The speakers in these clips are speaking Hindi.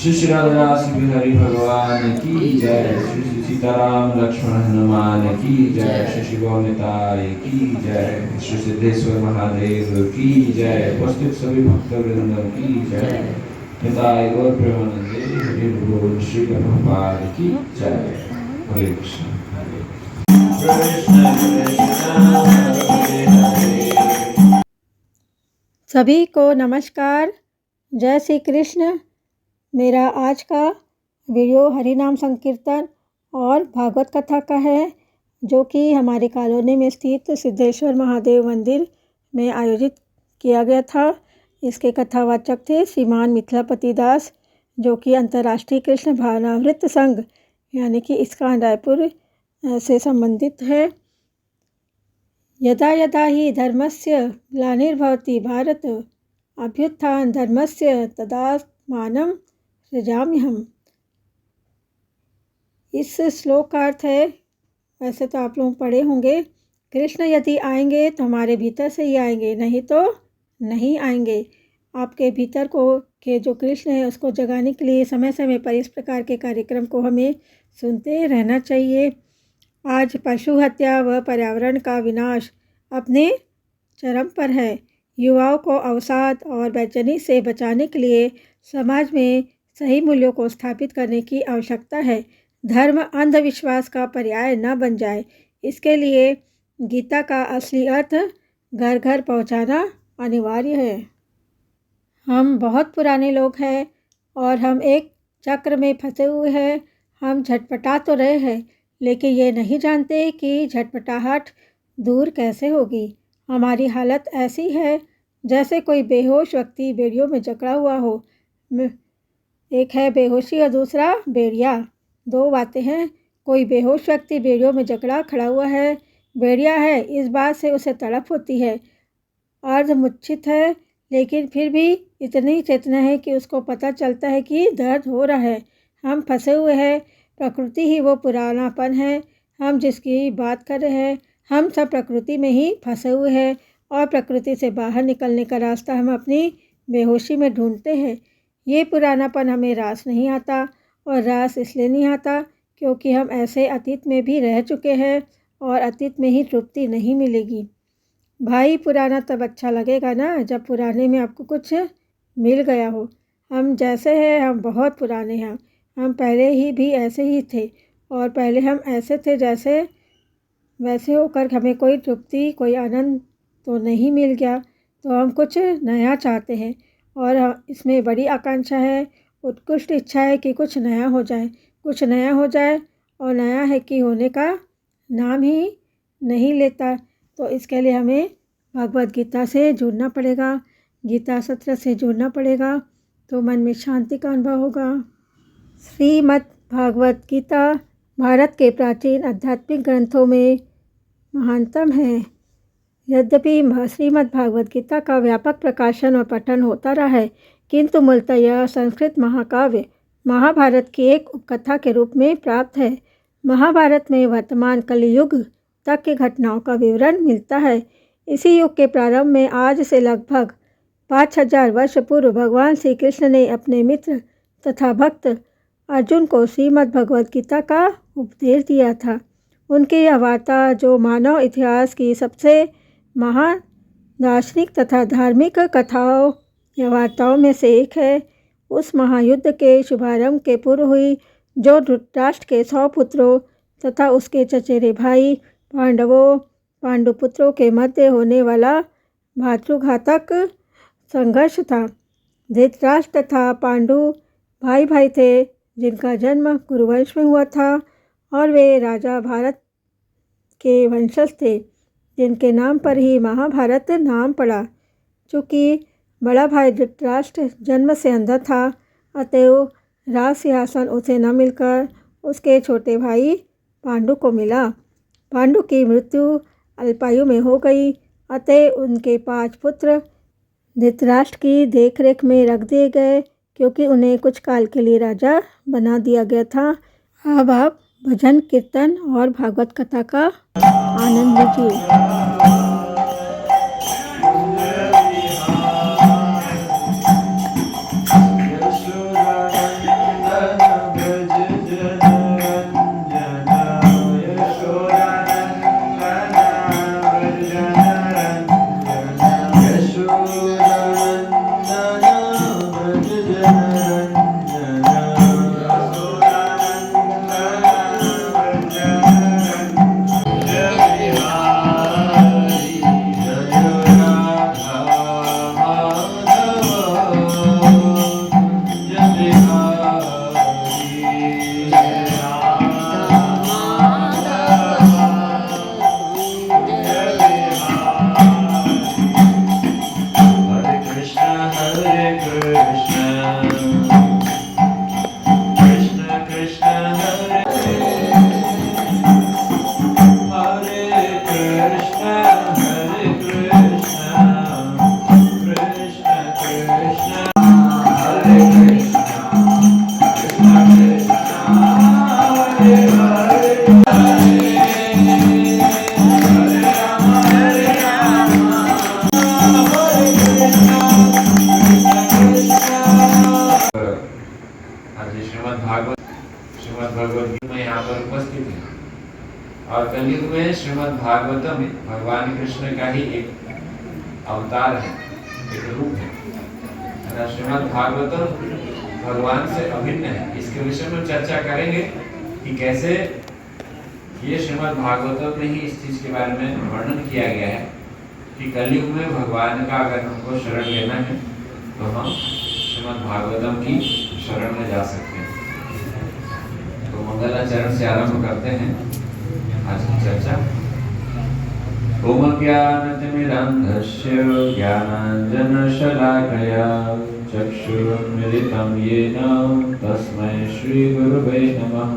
श्री श्री राधा श्री हरि भगवान की जय। श्री श्री सीताराम लक्ष्मण हनुमान की जय। श्री श्री गौनिताय की जय। श्री सिद्धेश्वर महादेव की जय। उपस्थित सभी भक्तवृंद की जय। निताय गौर प्रेमानंदे हरि बोल। श्री प्रभुपाद की जय। हरे कृष्ण हरे कृष्ण कृष्ण हरे हरे। सभी को नमस्कार, जय श्री कृष्ण। मेरा आज का वीडियो हरि नाम संकीर्तन और भागवत कथा का है, जो कि हमारे कॉलोनी में स्थित सिद्धेश्वर महादेव मंदिर में आयोजित किया गया था। इसके कथावाचक थे श्रीमान मिथिलापति दास, जो कि अंतर्राष्ट्रीय कृष्ण भावनामृत संघ यानी कि इस्कॉन रायपुर से संबंधित है। यदा यदा हि धर्मस्य ग्लानिर्भवति भारत, अभ्युत्थान धर्मस्य तदात्मानं सृजाम्यहम्। इस श्लोक का अर्थ है, वैसे तो आप लोग पढ़े होंगे, कृष्ण यदि आएंगे तो हमारे भीतर से ही आएंगे, नहीं तो नहीं आएंगे। आपके भीतर को के जो कृष्ण है उसको जगाने के लिए समय समय पर इस प्रकार के कार्यक्रम को हमें सुनते रहना चाहिए। आज पशु हत्या व पर्यावरण का विनाश अपने चरम पर है। युवाओं को अवसाद और बेचैनी से बचाने के लिए समाज में सही मूल्यों को स्थापित करने की आवश्यकता है। धर्म अंधविश्वास का पर्याय न बन जाए, इसके लिए गीता का असली अर्थ घर घर पहुंचाना अनिवार्य है। हम बहुत पुराने लोग हैं और हम एक चक्र में फंसे हुए हैं। हम झटपटा तो रहे हैं, लेकिन ये नहीं जानते कि झटपटाहट दूर कैसे होगी। हमारी हालत ऐसी है जैसे कोई बेहोश व्यक्ति बेड़ियों में जकड़ा हुआ हो। एक है बेहोशी और दूसरा बेड़िया, दो बातें हैं। कोई बेहोश व्यक्ति बेड़ियों में जकड़ा खड़ा हुआ है, बेड़िया है, इस बात से उसे तड़प होती है, अर्धमूर्छित है, लेकिन फिर भी इतनी चेतना है कि उसको पता चलता है कि दर्द हो रहा है। हम फंसे हुए हैं, प्रकृति ही वो पुरानापन है हम जिसकी बात कर रहे हैं। हम सब प्रकृति में ही फंसे हुए हैं और प्रकृति से बाहर निकलने का रास्ता हम अपनी बेहोशी में ढूंढते हैं। ये पुरानापन हमें रास नहीं आता, और रास इसलिए नहीं आता क्योंकि हम ऐसे अतीत में भी रह चुके हैं और अतीत में ही तृप्ति नहीं मिलेगी। भाई, पुराना तब अच्छा लगेगा ना जब पुराने में आपको कुछ मिल गया हो। हम जैसे हैं, हम बहुत पुराने हैं। हम पहले ही भी ऐसे ही थे, और पहले हम ऐसे थे जैसे वैसे होकर हमें कोई तृप्ति, कोई आनंद तो नहीं मिल गया, तो हम कुछ नया चाहते हैं। और इसमें बड़ी आकांक्षा है, उत्कृष्ट इच्छा है कि कुछ नया हो जाए, कुछ नया हो जाए, और नया है कि होने का नाम ही नहीं लेता। तो इसके लिए हमें भगवद गीता से जुड़ना पड़ेगा, गीता सत्र से जुड़ना पड़ेगा, तो मन में शांति का अनुभव होगा। श्रीमद् भागवत गीता भारत के प्राचीन आध्यात्मिक ग्रंथों में महानतम है। यद्यपि श्रीमद् भागवत गीता का व्यापक प्रकाशन और पठन होता रहा है, किंतु मूलतः यह संस्कृत महाकाव्य महाभारत की एक उपकथा के रूप में प्राप्त है। महाभारत में वर्तमान कलियुग तक की घटनाओं का विवरण मिलता है। इसी युग के प्रारंभ में, आज से लगभग 5000 वर्ष पूर्व, भगवान श्री कृष्ण ने अपने मित्र तथा भक्त अर्जुन को श्रीमद् भगवद गीता का उपदेश दिया था। उनकी यह वार्ता, जो मानव इतिहास की सबसे महान दार्शनिक तथा धार्मिक कथाओं या वार्ताओं में से एक है, उस महायुद्ध के शुभारंभ के पूर्व हुई, जो धृतराष्ट्र के 100 पुत्रों तथा उसके चचेरे भाई पांडुपुत्रों के मध्य होने वाला भातृघातक संघर्ष था। धृतराष्ट्र तथा पांडु भाई भाई थे, जिनका जन्म कुरुवंश में हुआ था, और वे राजा भारत के वंशज थे, जिनके नाम पर ही महाभारत नाम पड़ा। चूँकि बड़ा भाई धृतराष्ट्र जन्म से अंधा था, अतएव राज सिंहासन उसे न मिलकर उसके छोटे भाई पांडु को मिला। पांडु की मृत्यु अल्पायु में हो गई, अतएव उनके 5 पुत्र धृतराष्ट्र की देखरेख में रख दिए गए, क्योंकि उन्हें कुछ काल के लिए राजा बना दिया गया था। अब आप भजन कीर्तन और भागवत कथा का आनंद लीजिए। ये श्रीमद् भगवत गीता में यहाँ पर उपस्थित है। और कलयुग में श्रीमद् भागवतम भगवान कृष्ण का ही एक अवतार है, एक रूप है। श्रीमद् भागवतम भगवान से अभिन्न है। इसके विषय में चर्चा करेंगे कि कैसे ये श्रीमद् भागवतम में ही इस चीज के बारे में वर्णन किया गया है कि कलयुग में भगवान का अगर हमको शरण लेना है तो हम श्रीमद् भागवतम की शरण में जा सकते हैं। तो मंगलाचरण से आरंभ करते हैं आज की चर्चा। ओम ज्ञानतिमिरान्धस्य ज्ञानाञ्जनशलाकया चक्षुरुन्मिलितं येन तस्मै श्रीगुरुवे नमः।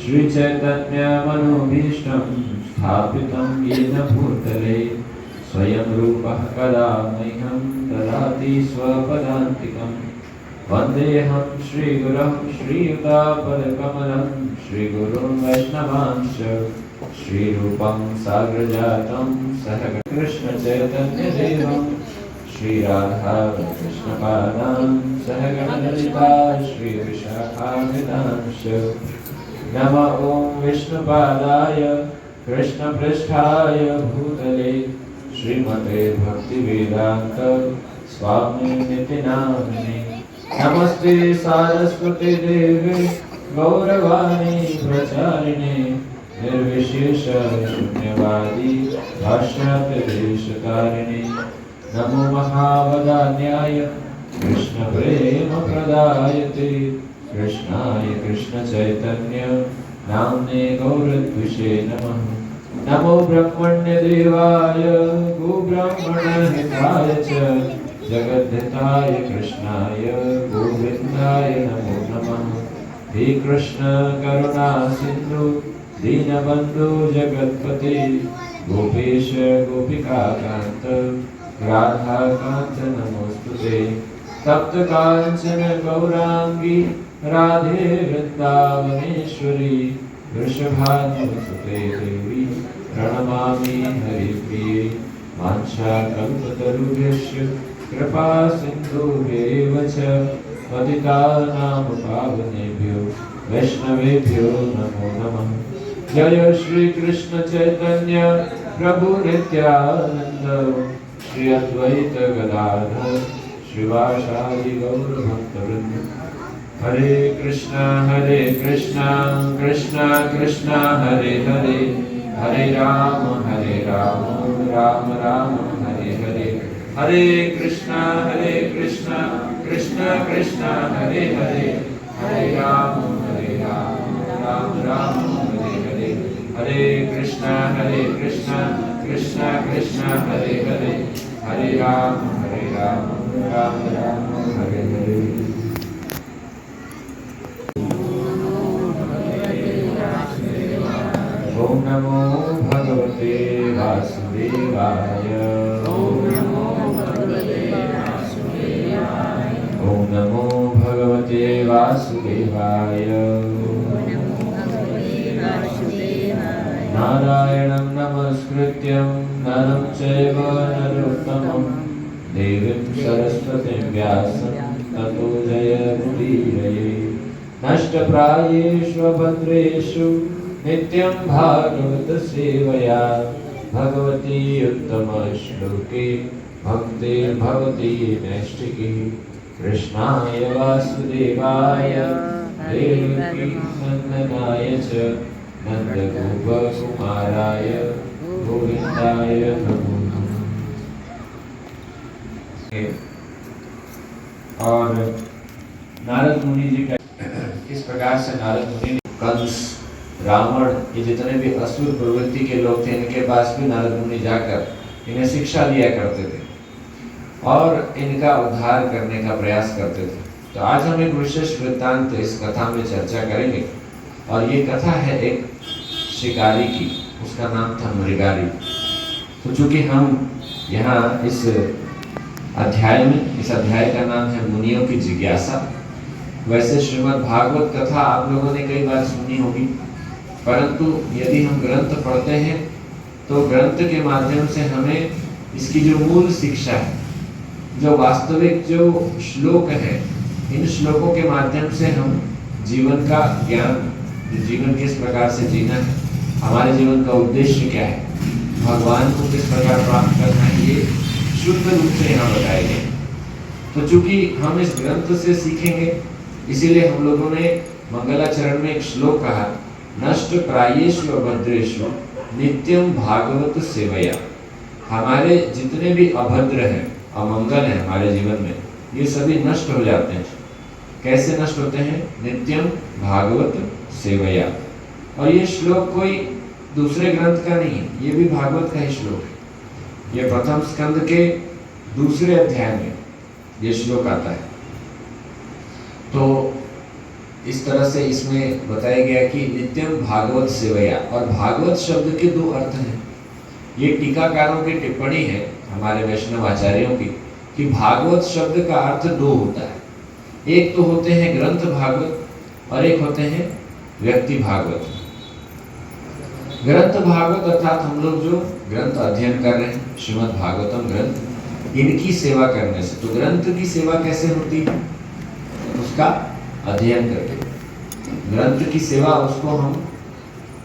श्रीचैतन्यमनोभीष्टं स्थापितं येन भूतले स्वयं रूपः कदा मह्यं ददाति स्वपदान्तिकं। वन्देऽहं श्रीगुरुं श्रीयुतापदकमलं श्रीगुरुं वैष्णवांश्च श्रीरूपं साग्रजातं सहगण कृष्णचैतन्यदेवं श्रीराधाकृष्णपादां सहगण ललिता श्रीविशाखान्वितांश्च। नमः ॐ विष्णुपादाय कृष्णपृष्ठाय भूतले श्रीमते भक्तिवेदान्त स्वामिनिति नामिने। नमस्ते सारस्वती देवे गौरवाणी प्रचारिणे निर्विशेष शून्यवादी भाष्यप्रदेशकारिणे। नमो महावदान्याय कृष्ण प्रेम प्रदायते कृष्णाय कृष्ण चैतन्य नाम्ने गौरद्विषे नमः। नमो ब्रह्मण्य देवाय गोब्राह्मण हिताय च जगद्धिताय कृष्णाय गोविन्दाय नमो नमः। हे कृष्ण करुणा सिन्धु दीनबन्धु जगत्पते गोपेश गोपिकाकान्त राधाकान्त नमोस्तुते। तप्त काञ्चन गौराङ्गी राधे वृन्दावनेश्वरी वृषभानुसुते देवी प्रणमामि हरिप्रिये। वाञ्छाकल्पतरुभ्यश्च कृपा सिन्धुभ्येव च पतितानां पावनेभ्यो वैष्णवेभ्यो नमो नमः। जय श्री कृष्ण चैतन्य प्रभु नित्यानंद श्री अद्वैत गदाधर श्रीवासादि गौर भक्तवृंद। हरे कृष्णा कृष्णा कृष्णा हरे हरे हरे राम राम राम हरे हरे। हरे कृष्णा कृष्णा कृष्णा हरे हरे हरे राम राम राम हरे हरे। हरे कृष्णा कृष्णा कृष्णा हरे हरे हरे राम राम राम हरे हरे। ओम नमो भगवते वासुदेवाय। ओम नमो भगवते वासुदेवाय। नारायणं नमस्कृत्यं नरं चैव नरोत्तमं देवीं सरस्वतीं व्यासं ततो जयमुदीरये। नष्टप्रायेषु भद्रेषु नित्यं भागवत सेवया भगवती उत्तमश्लोके भक्तिर्भवती नैष्ठिकी। कृष्णाय वासुदेवाय देवकी नन्दनाय च नन्दगोपकुमाराय गोविन्दाय नमो नमः। और नारद मुनि जी का किस प्रकार से नारद मुनि ने कंस रावण ये जितने भी असुर प्रवृत्ति के लोग थे इनके पास भी नारद मुनि जाकर इन्हें शिक्षा दिया करते थे और इनका उद्धार करने का प्रयास करते थे। तो आज हम एक विशेष वृत्तांत इस कथा में चर्चा करेंगे और ये कथा है एक शिकारी की, उसका नाम था मृगारी। तो चूंकि हम यहाँ इस अध्याय का नाम है मुनियों की जिज्ञासा। वैसे श्रीमद् भागवत कथा आप लोगों ने कई बार सुनी होगी, परंतु यदि हम ग्रंथ पढ़ते हैं तो ग्रंथ के माध्यम से हमें इसकी जो मूल शिक्षा है, जो वास्तविक जो श्लोक है इन श्लोकों के माध्यम से हम जीवन का ज्ञान, जीवन किस प्रकार से जीना है, हमारे जीवन का उद्देश्य क्या है, भगवान को किस प्रकार प्राप्त करना है, ये शुद्ध रूप से यहाँ बताए गए। तो चूंकि हम इस ग्रंथ से सीखेंगे, इसीलिए हम लोगों ने मंगलाचरण में एक श्लोक कहा, नष्ट प्रायेषु अभद्रेषु नित्यम भागवत सेवया। हमारे जितने भी अभद्र हैं, अमंगल हैं हमारे जीवन में, ये सभी नष्ट हो जाते हैं। कैसे नष्ट होते हैं? नित्यम भागवत सेवया। और ये श्लोक कोई दूसरे ग्रंथ का नहीं है, ये भी भागवत का ही श्लोक है। ये प्रथम स्कंद के दूसरे अध्याय में ये श्लोक आता है। तो इस तरह से इसमें बताया गया कि नित्यम भागवत सेवया। और भागवत शब्द के दो अर्थ हैं। ये टीकाकारों की टिप्पणी है हमारे वैष्णव आचार्यों की कि भागवत शब्द का अर्थ दो होता है। एक तो होते हैं ग्रंथ भागवत और एक होते हैं व्यक्ति भागवत। ग्रंथ भागवत अर्थात हम लोग जो ग्रंथ अध्ययन कर रहे हैं, श्रीमद् भागवतम ग्रंथ, इनकी सेवा करने से। तो ग्रंथ की सेवा कैसे होती है? उसका अध्ययन करके। ग्रंथ की सेवा, उसको हम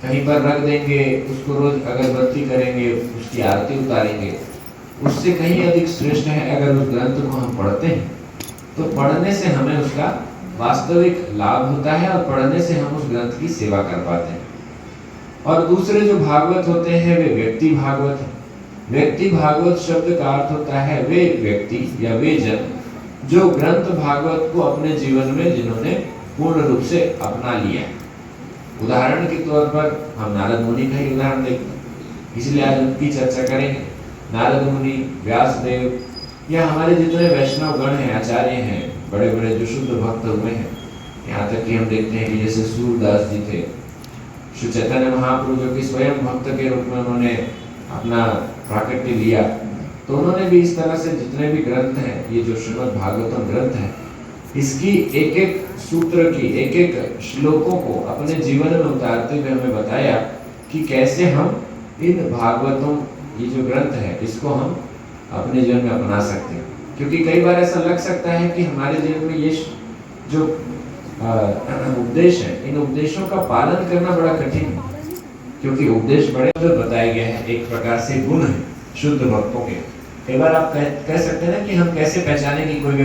कहीं पर रख देंगे, उसको रोज अगरबत्ती करेंगे, उसकी आरती उतारेंगे, उससे कहीं अधिक श्रेष्ठ है अगर उस ग्रंथ को हम पढ़ते हैं। तो पढ़ने से हमें उसका वास्तविक लाभ होता है और पढ़ने से हम उस ग्रंथ की सेवा कर पाते हैं। और दूसरे जो भागवत होते हैं वे व्यक्ति भागवत हैं। व्यक्ति भागवत शब्द का अर्थ होता है वे व्यक्ति या वे जन जो ग्रंथ भागवत को अपने जीवन में जिन्होंने पूर्ण रूप से अपना लिया है। उदाहरण के तौर पर हम नारद मुनि का ही उदाहरण देखते हैं, इसलिए आज उनकी चर्चा करेंगे। नारद मुनि, व्यासदेव, या हमारे जितने वैष्णव गण हैं, आचार्य हैं, बड़े बड़े जो शुद्ध भक्त हुए हैं, यहाँ तक कि हम देखते हैं कि जैसे सूरदास जी थे, श्री चैतन्य महाप्रभु जो कि स्वयं भक्त के रूप में उन्होंने अपना प्राकट्य लिया, तो उन्होंने भी इस तरह से जितने भी ग्रंथ हैं, ये जो श्रीमद् भागवतम ग्रंथ है, इसकी एक एक सूत्र की, एक एक श्लोकों को अपने जीवन में उतारते हुए हमें बताया कि कैसे हम इन भागवतों, ये जो ग्रंथ है, इसको हम अपने जीवन में अपना सकते हैं। क्योंकि कई बार ऐसा लग सकता है कि हमारे जीवन में ये जो उपदेश है, इन उपदेशों का पालन करना बड़ा कठिन है, क्योंकि उपदेश बड़े बताया गया है, एक प्रकार से गुण है शुद्ध भक्तों के। कई बार आप कह सकते हैं ना कि हम कैसे पहचानें कि कोई